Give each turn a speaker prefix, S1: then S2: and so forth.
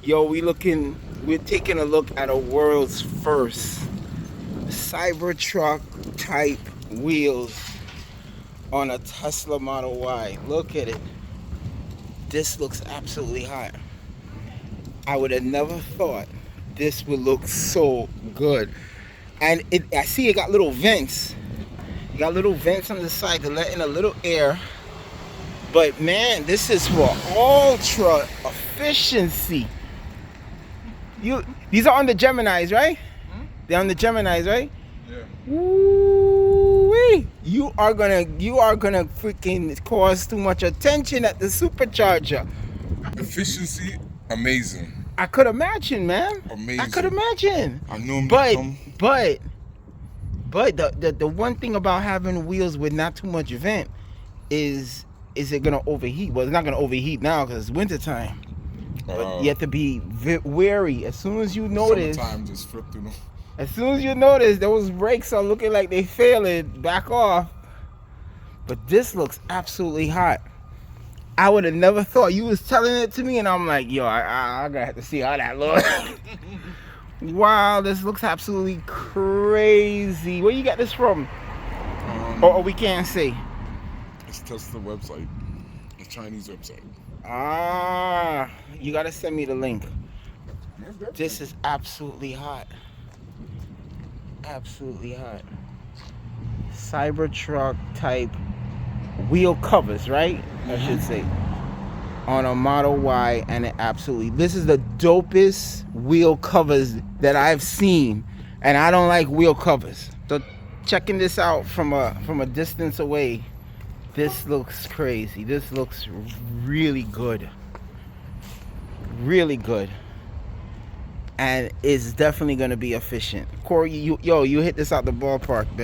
S1: Yo, we're taking a look at a world's first Cybertruck type wheels on a Tesla Model Y. Look at it. This looks absolutely hot. I would have never thought this would look so good. And I see it got little vents. You got little vents on the side to let in a little air. But man, this is for ultra efficiency. These are on the Geminis, right? They're on the Geminis, right?
S2: Yeah.
S1: Woo-wee. You are gonna freaking cause too much attention at the supercharger.
S2: Efficiency, amazing.
S1: I could imagine, man.
S2: Amazing.
S1: I could imagine.
S2: I normally
S1: But the one thing about having wheels with not too much vent is it gonna overheat? Well, it's not gonna overheat now because it's wintertime. But you have to be wary. As soon as you notice,
S2: summertime just flip through them.
S1: As soon as you notice those brakes are looking like they failing, back off. But this looks absolutely hot. I would have never thought. You was telling it to me, and I'm like, yo, I'm gonna have to see how that looks. Wow, this looks absolutely crazy. Where you got this from? Or we can't say.
S2: It's Tesla website. A Chinese website.
S1: Ah, you gotta send me the link. This is absolutely hot. Absolutely hot. Cybertruck type wheel covers, right? I should say. On a Model Y, and this is the dopest wheel covers that I've seen, and I don't like wheel covers. So checking this out from a distance away, this looks crazy. This looks really good. Really good. And it's definitely gonna be efficient. Corey, you hit this out the ballpark, man.